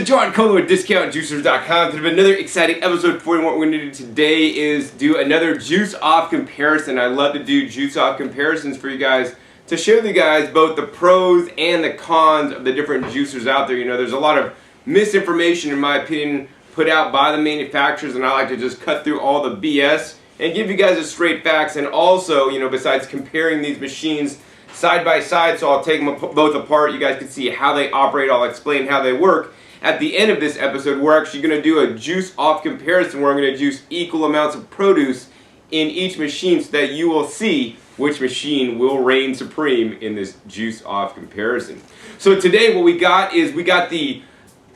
John Cole with discountjuicers.com. Today, another exciting episode for you. What we're going to do today is do another juice off comparison. I love to do juice off comparisons for you guys to show you guys both the pros and the cons of the different juicers out there. You know, there's a lot of misinformation, in my opinion, put out by the manufacturers, and I like to just cut through all the BS and give you guys the straight facts. And also, you know, besides comparing these machines side by side, so I'll take them both apart. You guys can see how they operate. I'll explain how they work. At the end of this episode, we're actually going to do a juice off comparison where I'm going to juice equal amounts of produce in each machine so that you will see which machine will reign supreme in this juice off comparison. So today what we got is we got the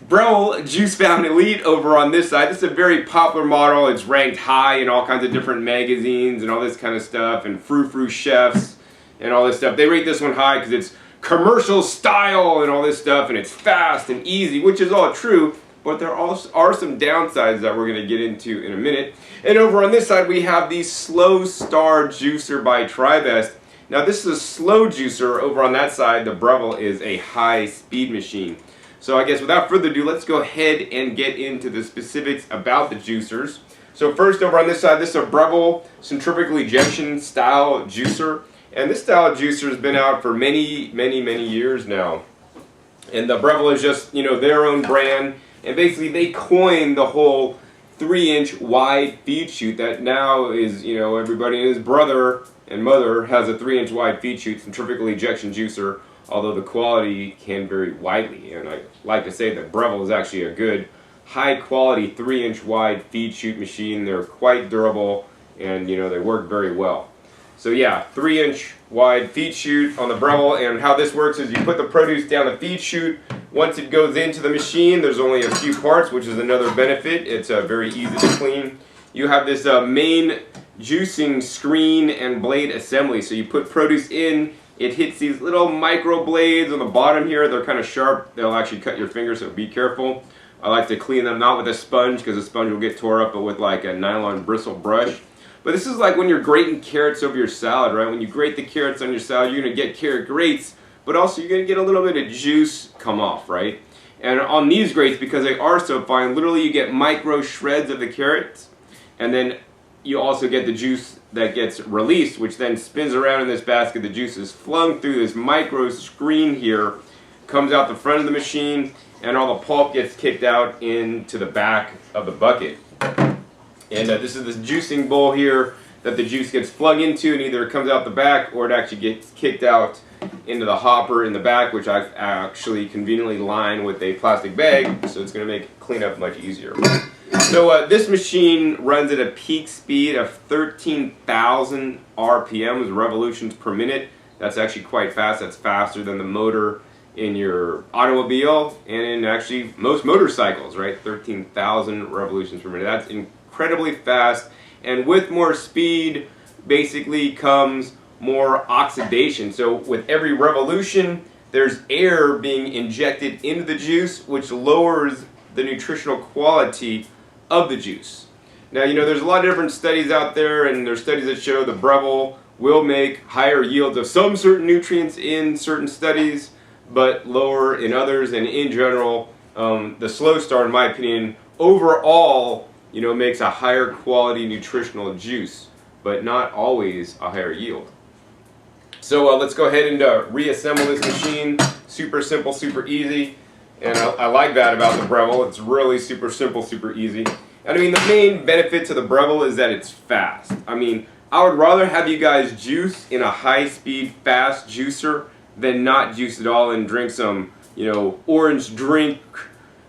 Breville Juice Fountain Elite over on this side. This is a very popular model. It's ranked high in all kinds of different magazines and all this kind of stuff, and frou-frou chefs and all this stuff. They rate this one high because it's commercial style and all this stuff, and it's fast and easy, which is all true, but there also are some downsides that we're going to get into in a minute. And over on this side we have the Slowstar Juicer by Tribest. Now this is a slow juicer. Over on that side, the Breville is a high speed machine. So I guess without further ado, let's go ahead and get into the specifics about the juicers. So first, over on this side, this is a Breville centrifugal ejection style juicer. And this style of juicer has been out for many years now. And the Breville is just, you know, their own brand. And basically they coined the whole 3-inch wide feed chute that now is, you know, everybody and his brother and mother has a 3-inch wide feed chute centrifugal ejection juicer, although the quality can vary widely. And I like to say that Breville is actually a good high quality 3-inch wide feed chute machine. They're quite durable and, you know, they work very well. So yeah, 3-inch wide feed chute on the Breville, and how this works is you put the produce down the feed chute. Once it goes into the machine, there's only a few parts, which is another benefit. It's very easy to clean. You have this main juicing screen and blade assembly. So you put produce in, it hits these little micro blades on the bottom here. They're kind of sharp. They'll actually cut your fingers, so be careful. I like to clean them not with a sponge because the sponge will get tore up, but with like a nylon bristle brush. But this is like when you're grating carrots over your salad, right? When you grate the carrots on your salad, you're going to get carrot grates, but also you're going to get a little bit of juice come off, right? And on these grates, because they are so fine, literally you get micro shreds of the carrots, and then you also get the juice that gets released, which then spins around in this basket. The juice is flung through this micro screen here, comes out the front of the machine, and all the pulp gets kicked out into the back of the bucket. And this is this juicing bowl here that the juice gets flung into, and either it comes out the back or it actually gets kicked out into the hopper in the back, which I've actually conveniently lined with a plastic bag, so it's going to make cleanup much easier. So this machine runs at a peak speed of 13,000 RPMs, revolutions per minute. That's actually quite fast. That's faster than the motor in your automobile and in actually most motorcycles, right? 13,000 revolutions per minute. That's incredibly fast, and with more speed basically comes more oxidation. So with every revolution there's air being injected into the juice, which lowers the nutritional quality of the juice. Now, you know, there's a lot of different studies out there, and there's studies that show the Breville will make higher yields of some certain nutrients in certain studies, but lower in others. And in general, the Slowstar, in my opinion, overall, you know, makes a higher quality nutritional juice, but not always a higher yield. So let's go ahead and reassemble this machine. Super simple, super easy, and I like that about the Breville. It's really super simple, super easy. And I mean, the main benefit to the Breville is that it's fast. I mean, I would rather have you guys juice in a high-speed, fast juicer than not juice at all and drink some, you know, orange drink,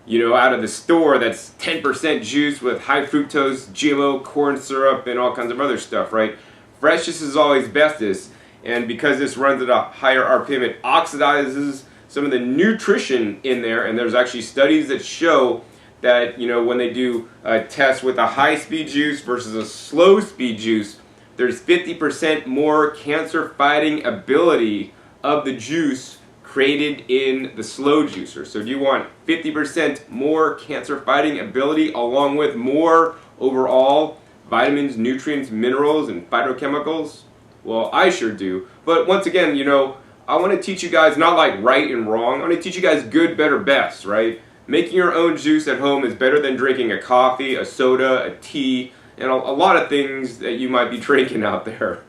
you know, out of the store that's 10% juice with high fructose, GMO, corn syrup, and all kinds of other stuff, right? Freshness is always bestest, and because this runs at a higher RPM, it oxidizes some of the nutrition in there, and there's actually studies that show that, you know, when they do a test with a high-speed juice versus a slow-speed juice, there's 50% more cancer-fighting ability of the juice created in the slow juicer. So do you want 50% more cancer-fighting ability along with more overall vitamins, nutrients, minerals, and phytochemicals? Well, I sure do. But once again, you know, I want to teach you guys not like right and wrong. I want to teach you guys good, better, best, right? making your own juice at home is better than drinking a coffee, a soda, a tea, and a lot of things that you might be drinking out there.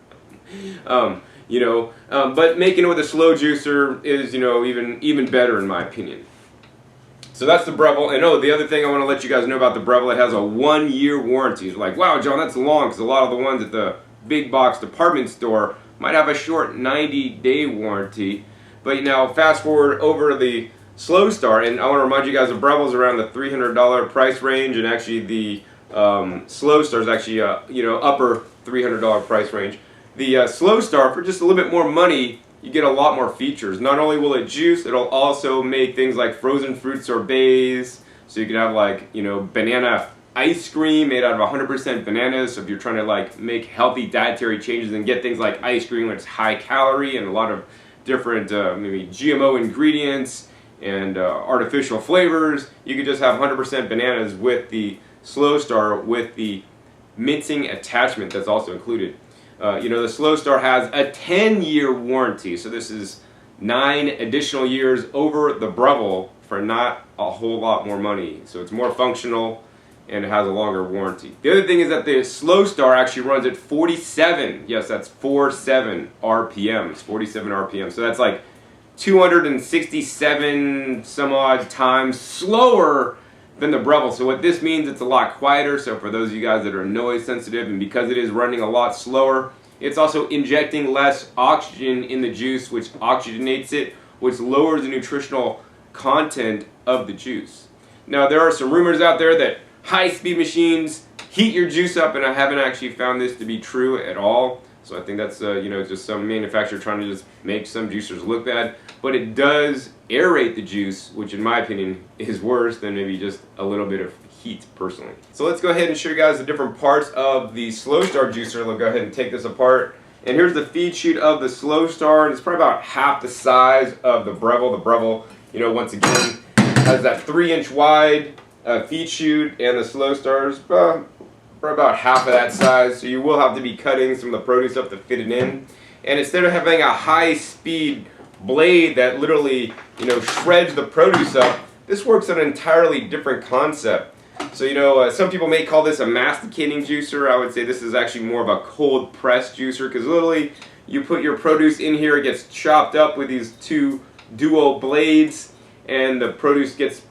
But making it with a slow juicer is, even better in my opinion. So that's the Breville. And the other thing I want to let you guys know about the Breville, it has a 1-year warranty. It's like, wow, John, that's long, because a lot of the ones at the big box department store might have a short 90-day warranty. But now, fast forward over the Slowstar, and I want to remind you guys, the Breville's around the $300 price range, and actually the Slowstar is actually upper $300 price range. The Slowstar, for just a little bit more money, you get a lot more features. Not only will it juice, it'll also make things like frozen fruit sorbets. So you can have banana ice cream made out of 100% bananas. So if you're trying to make healthy dietary changes and get things like ice cream, which is high calorie and a lot of different maybe GMO ingredients and artificial flavors, you could just have 100% bananas with the Slowstar with the mincing attachment that's also included. The Slowstar has a 10-year warranty, so this is 9 additional years over the Breville for not a whole lot more money. So it's more functional and it has a longer warranty. The other thing is that the Slowstar actually runs at 47, yes, that's 47 RPMs, 47 RPM. So that's like 267 some odd times slower than the Breville. So what this means, it's a lot quieter. So for those of you guys that are noise sensitive, and because it is running a lot slower, it's also injecting less oxygen in the juice, which oxygenates it, which lowers the nutritional content of the juice. Now there are some rumors out there that high-speed machines heat your juice up, and I haven't actually found this to be true at all. So I think that's just some manufacturer trying to just make some juicers look bad. But it does aerate the juice, which in my opinion is worse than maybe just a little bit of heat personally. So let's go ahead and show you guys the different parts of the Slowstar juicer. We'll go ahead and take this apart. And here's the feed chute of the Slowstar. It's probably about half the size of the Breville. The Breville, once again, has that 3-inch wide feed chute, and the Slowstar is about half of that size. So you will have to be cutting some of the produce up to fit it in. And instead of having a high-speed blade that literally, shreds the produce up, this works on an entirely different concept. So, some people may call this a masticating juicer. I would say this is actually more of a cold press juicer, because literally you put your produce in here, it gets chopped up with these 2 duo blades, and the produce gets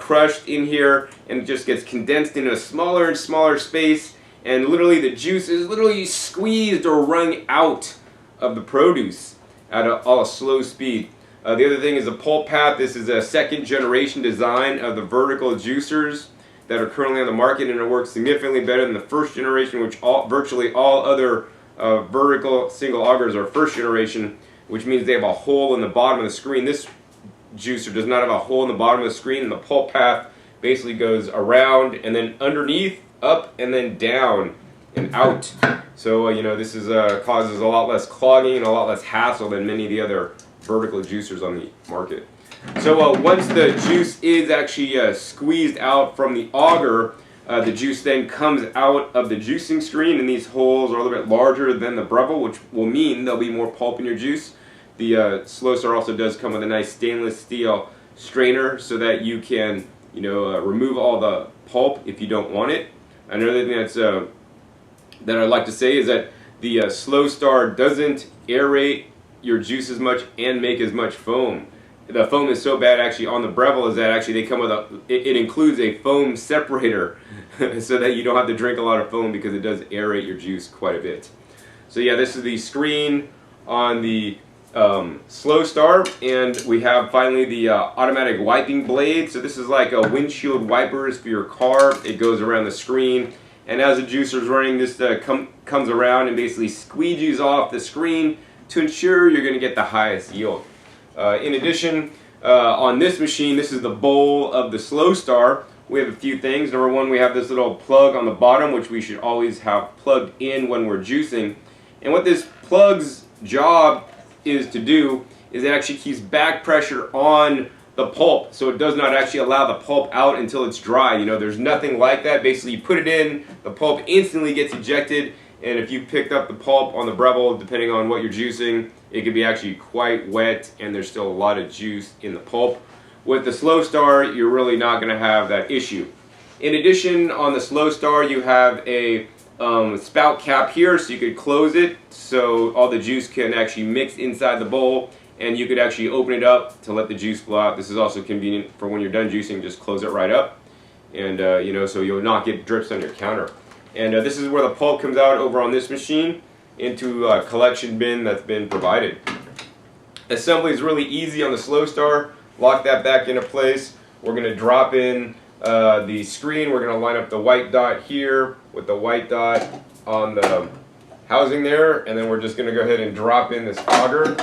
crushed in here, and it just gets condensed into a smaller and smaller space, and literally the juice is literally squeezed or wrung out of the produce at a slow speed. The other thing is the pulp path. This is a 2nd generation design of the vertical juicers that are currently on the market, and it works significantly better than the 1st generation, which virtually all other vertical single augers are 1st generation, which means they have a hole in the bottom of the screen. This juicer does not have a hole in the bottom of the screen, and the pulp path basically goes around and then underneath, up, and then down and out. So this is causes a lot less clogging and a lot less hassle than many of the other vertical juicers on the market. So once the juice is actually squeezed out from the auger, the juice then comes out of the juicing screen, and these holes are a little bit larger than the Breville, which will mean there'll be more pulp in your juice. The Slowstar also does come with a nice stainless steel strainer so that you can remove all the pulp if you don't want it. Another thing that's that I'd like to say is that the Slowstar doesn't aerate your juice as much and make as much foam. The foam is so bad actually on the Breville is that actually they come with it includes a foam separator so that you don't have to drink a lot of foam, because it does aerate your juice quite a bit. So yeah, this is the screen on the Slowstar, and we have finally the automatic wiping blade. So this is like a windshield wipers for your car. It goes around the screen, and as the juicer is running, this comes around and basically squeegees off the screen to ensure you're going to get the highest yield. In addition, on this machine, this is the bowl of the Slowstar. We have a few things. Number one, we have this little plug on the bottom, which we should always have plugged in when we're juicing. And what this plug's job is to do is it actually keeps back pressure on the pulp, so it does not actually allow the pulp out until it's dry. There's nothing like that. Basically, you put it in, the pulp instantly gets ejected, and if you picked up the pulp on the Breville, depending on what you're juicing, it could be actually quite wet, and there's still a lot of juice in the pulp. with the Slowstar, you're really not going to have that issue. In addition, on the Slowstar, you have a spout cap here, so you could close it so all the juice can actually mix inside the bowl, and you could actually open it up to let the juice flow out. This is also convenient for when you're done juicing, just close it right up, and you know, so you'll not get drips on your counter. And this is where the pulp comes out over on this machine into a collection bin that's been provided. Assembly is really easy on the Slowstar. Lock that back into place. We're going to drop in the screen. We're going to line up the white dot here with the white dot on the housing there, and then we're just going to go ahead and drop in this auger.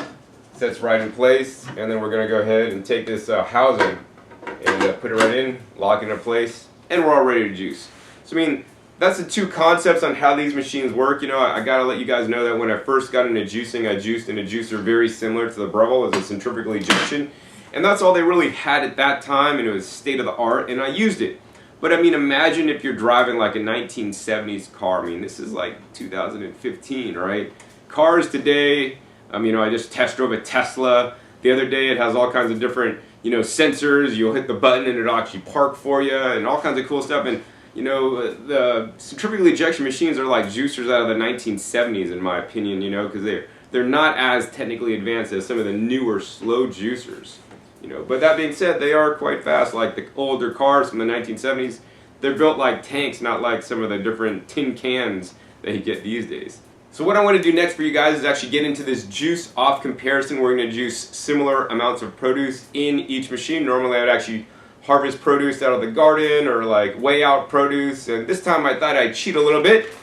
Sets right in place, and then we're going to go ahead and take this housing and put it right in, lock it in place, and we're all ready to juice. So I mean, that's the two concepts on how these machines work. You know, I gotta let you guys know that when I first got into juicing, I juiced in a juicer very similar to the Breville, as a centrifugal ejection, and that's all they really had at that time, and it was state of the art, and I used it. But I mean, imagine if you're driving like a 1970s car. I mean, this is like 2015, right? Cars today, you know, I just test drove a Tesla the other day. It has all kinds of different, you know, sensors. You'll hit the button and it'll actually park for you, and all kinds of cool stuff. And you know, the centrifugal ejection machines are like juicers out of the 1970s, in my opinion. You know, because they're not as technically advanced as some of the newer slow juicers. You know, but that being said, they are quite fast. Like the older cars from the 1970s, they're built like tanks, not like some of the different tin cans that you get these days. So what I want to do next for you guys is actually get into this juice off comparison. We're going to juice similar amounts of produce in each machine. Normally I would actually harvest produce out of the garden or like weigh out produce, and this time I thought I'd cheat a little bit.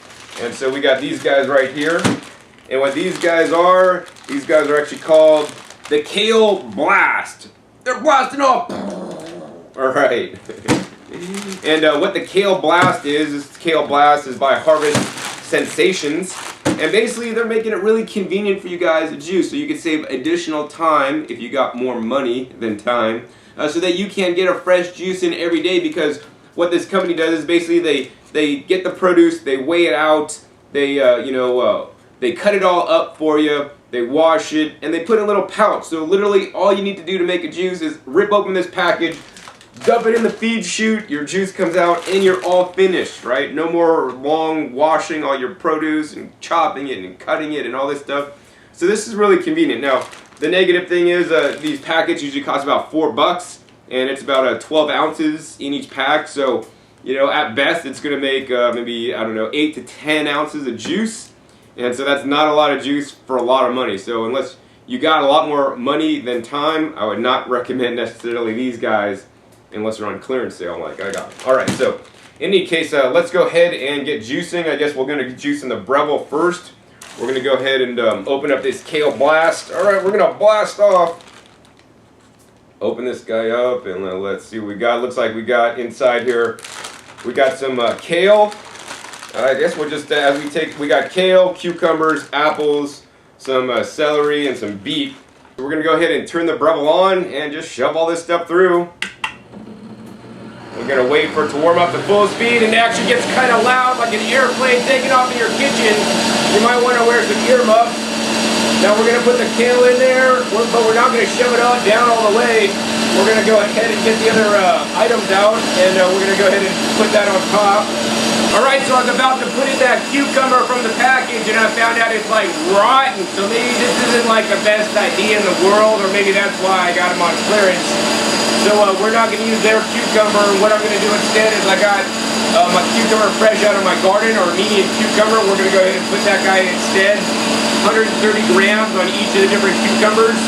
And so we got these guys right here. And what these guys are actually called the Kale Blast. They're blasting off. Alright. And what the Kale Blast is by Harvest Sensations. And basically they're making it really convenient for you guys to juice, so you can save additional time if you got more money than time, so that you can get a fresh juice in every day. Because what this company does is basically they get the produce, they weigh it out, they they cut it all up for you, they wash it, and they put in a little pouch. So literally all you need to do to make a juice is rip open this package, dump it in the feed chute, your juice comes out, and you're all finished, right? No more long washing all your produce and chopping it and cutting it and all this stuff. So this is really convenient. Now, the negative thing is these packets usually cost about $4, and it's about 12 ounces in each pack. So, you know, at best, it's going to make maybe, I don't know, 8 to 10 ounces of juice. And so that's not a lot of juice for a lot of money. So unless you got a lot more money than time, I would not recommend necessarily these guys unless they're on clearance sale like I got. Alright, so in any case, let's go ahead and get juicing. I guess we're going to juice in the Breville first. We're going to go ahead and open up this Kale Blast. Alright, we're going to blast off. Open this guy up and let's see what we got. Looks like we got inside here, we got some kale. I guess we'll just, we got kale, cucumbers, apples, some celery, and some beet. We're going to go ahead and turn the Breville on and just shove all this stuff through. We're going to wait for it to warm up to full speed, and it actually gets kind of loud, like an airplane taking off in your kitchen. You might want to wear some earmuffs. Now we're going to put the kale in there, but we're not going to shove it all down all the way. We're going to go ahead and get the other items out, and we're going to go ahead and put that on top. Alright, so I was about to put in that cucumber from the package, and I found out it's like rotten, so maybe this isn't like the best idea in the world, or maybe that's why I got them on clearance. So we're not going to use their cucumber. What I'm going to do instead is I got my cucumber fresh out of my garden, or medium cucumber. We're going to go ahead and put that guy instead. 130 grams on each of the different cucumbers.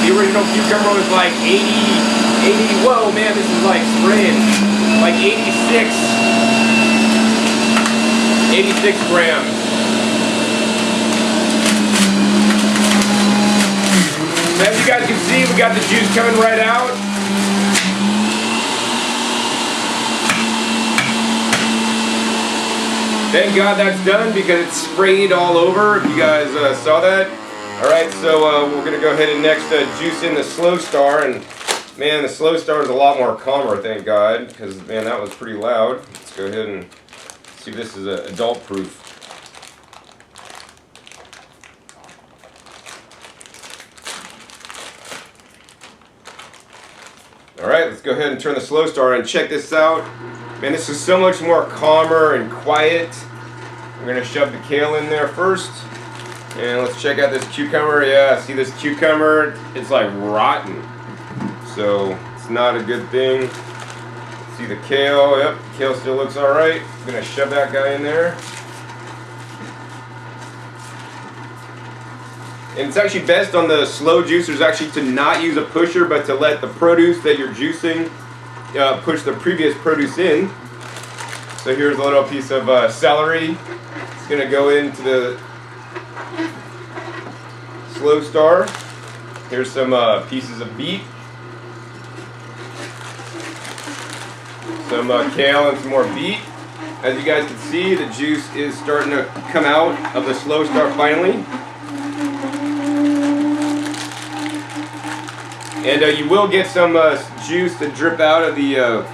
The original cucumber was like 80, whoa man, this is like spraying, like 86 grams. As you guys can see, we got the juice coming right out. Thank God that's done, because it's sprayed all over, if you guys saw that. Alright, so we're going to go ahead and next juice in the Slowstar, and man, the Slowstar is a lot more calmer, thank God, because man, that was pretty loud. Let's go ahead and see if this is adult proof. Alright, go ahead and turn the Slowstar on. Check this out. Man, this is so much more calmer and quiet. We're going to shove the kale in there first. And let's check out this cucumber. Yeah, see this cucumber? It's like rotten. So it's not a good thing. See the kale? Yep, kale still looks alright. I'm going to shove that guy in there. And it's actually best on the slow juicers actually to not use a pusher, but to let the produce that you're juicing push the previous produce in. So here's a little piece of celery. It's going to go into the Slowstar. Here's some pieces of beet. Some kale and some more beet. As you guys can see, the juice is starting to come out of the Slowstar finally. And you will get some juice to drip out of the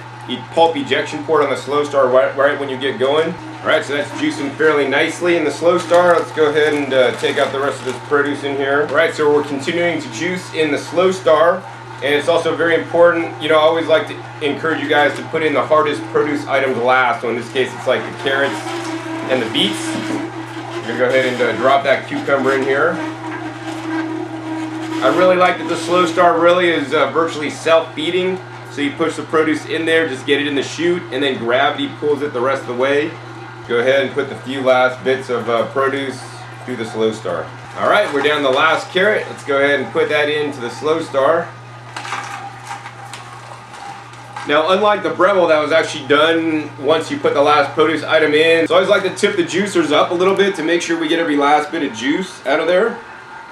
pulp ejection port on the Slowstar right when you get going. Alright, so that's juicing fairly nicely in the Slowstar. Let's go ahead and take out the rest of this produce in here. Alright, so we're continuing to juice in the Slowstar. And it's also very important, you know, I always like to encourage you guys to put in the hardest produce items last. So in this case, it's like the carrots and the beets. I'm going to go ahead and drop that cucumber in here. I really like that the Slowstar really is virtually self-feeding. So you push the produce in there, just get it in the chute, and then gravity pulls it the rest of the way. Go ahead and put the few last bits of produce through the Slowstar. Alright, we're down the last carrot. Let's go ahead and put that into the Slowstar. Now, unlike the Breville that was actually done once you put the last produce item in, so I always like to tip the juicers up a little bit to make sure we get every last bit of juice out of there.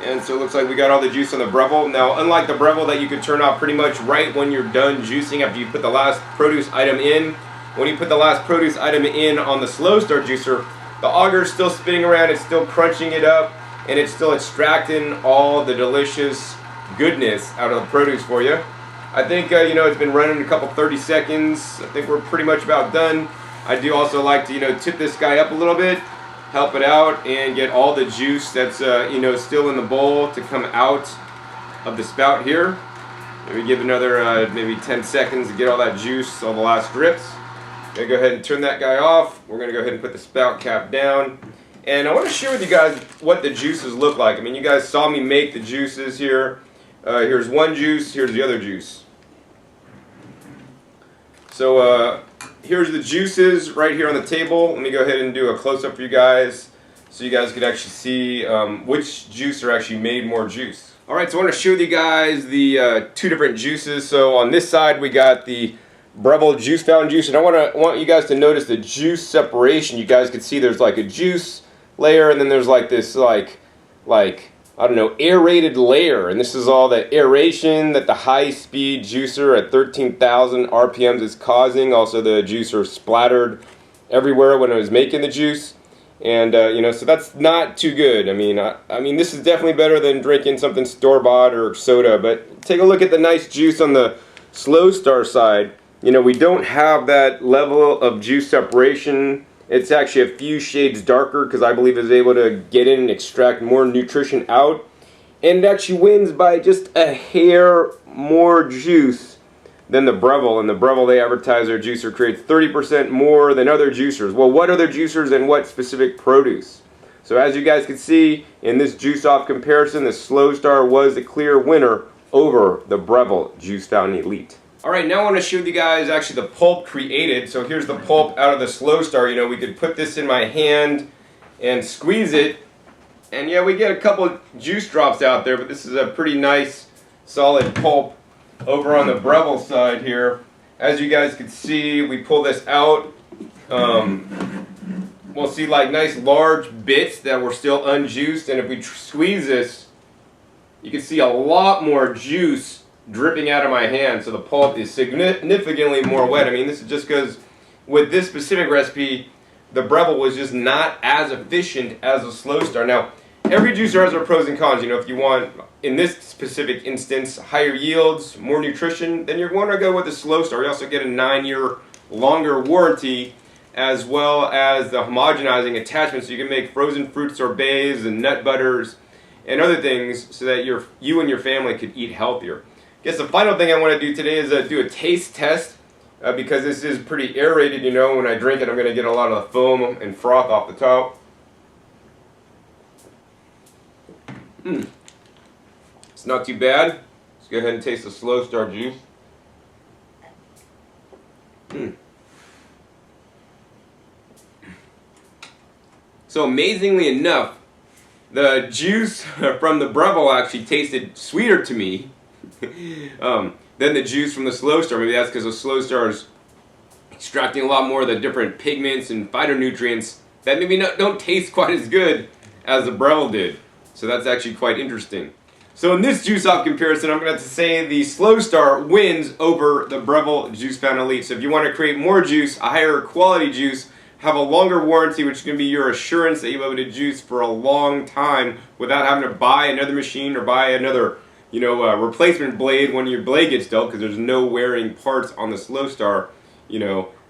And so it looks like we got all the juice on the Breville. Now, unlike the Breville that you can turn off pretty much right when you're done juicing after you put the last produce item in, when you put the last produce item in on the Slowstar juicer, the auger is still spinning around, it's still crunching it up, and it's still extracting all the delicious goodness out of the produce for you. I think, you know, it's been running a couple 30 seconds. I think we're pretty much about done. I do also like to, you know, tip this guy up a little bit, help it out, and get all the juice that's, you know, still in the bowl to come out of the spout here. Maybe give another, maybe 10 seconds to get all that juice, all the last drips. Gonna go ahead and turn that guy off. We're gonna go ahead and put the spout cap down. And I want to share with you guys what the juices look like. I mean, you guys saw me make the juices here. Here's one juice, here's the other juice. So here's the juices right here on the table. Let me go ahead and do a close-up for you guys so you guys could actually see which juicer actually made more juice. Alright, so I want to show you guys the two different juices. So on this side we got the Breville Juice Fountain Juice, and I want you guys to notice the juice separation. You guys can see there's like a juice layer, and then there's like this like I don't know, aerated layer, and this is all the aeration that the high-speed juicer at 13,000 RPMs is causing. Also, the juicer splattered everywhere when I was making the juice, and you know, so that's not too good. I mean, this is definitely better than drinking something store-bought or soda. But take a look at the nice juice on the Slowstar side. You know, we don't have that level of juice separation. It's actually a few shades darker because I believe it's able to get in and extract more nutrition out. And it actually wins by just a hair more juice than the Breville. And the Breville, they advertise their juicer creates 30% more than other juicers. Well, what other juicers and what specific produce? So as you guys can see, in this juice off comparison, the Slowstar was the clear winner over the Breville Juice Fountain Elite. Alright, now I want to show you guys actually the pulp created. So here's the pulp out of the Slowstar. You know, we could put this in my hand and squeeze it, and yeah, we get a couple juice drops out there, but this is a pretty nice solid pulp over on the Breville side here. As you guys can see, we pull this out. We'll see like nice large bits that were still unjuiced, and if we squeeze this, you can see a lot more juice dripping out of my hand, so the pulp is significantly more wet. I mean, this is just because with this specific recipe, the Breville was just not as efficient as the Slowstar. Now, every juicer has their pros and cons. You know, if you want, in this specific instance, higher yields, more nutrition, then you're going to go with the Slowstar. You also get a 9-year longer warranty, as well as the homogenizing attachment, so you can make frozen fruit sorbets and nut butters and other things so that you and your family could eat healthier. guess the final thing I want to do today is do a taste test because this is pretty aerated, you know. When I drink it, I'm going to get a lot of foam and froth off the top. It's not too bad. Let's go ahead and taste the Slowstar juice. So amazingly enough, the juice from the Breville actually tasted sweeter to me than the juice from the Slowstar. Maybe that's because the Slowstar is extracting a lot more of the different pigments and phytonutrients that maybe don't taste quite as good as the Breville did. So that's actually quite interesting. So in this juice off comparison, I'm going to have to say the Slowstar wins over the Breville Juice Fountain Elite. So if you want to create more juice, a higher quality juice, have a longer warranty, which is going to be your assurance that you'll be able to juice for a long time without having to buy another machine or buy another, replacement blade when your blade gets dull, because there's no wearing parts on the Slowstar.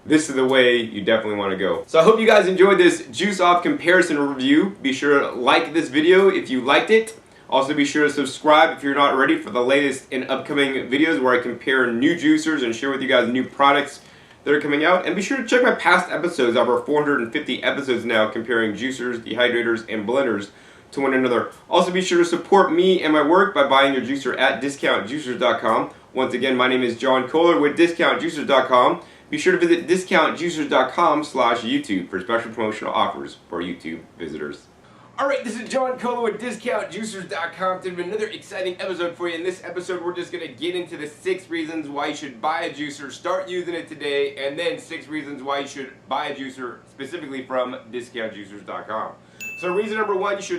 This is the way you definitely want to go. So I hope you guys enjoyed this juice off comparison review. Be sure to like this video if you liked it. Also be sure to subscribe if you're not ready for the latest and upcoming videos where I compare new juicers and share with you guys new products that are coming out. And be sure to check my past episodes, over 450 episodes now, comparing juicers, dehydrators, and blenders to one another. Also be sure to support me and my work by buying your juicer at discountjuicers.com. Once again, my name is John Kohler with discountjuicers.com. Be sure to visit discountjuicers.com/YouTube for special promotional offers for YouTube visitors. Alright, this is John Kohler with discountjuicers.com. Today another exciting episode for you. In this episode, we're just going to get into the 6 reasons why you should buy a juicer, start using it today, and then 6 reasons why you should buy a juicer specifically from discountjuicers.com. So reason number 1, you should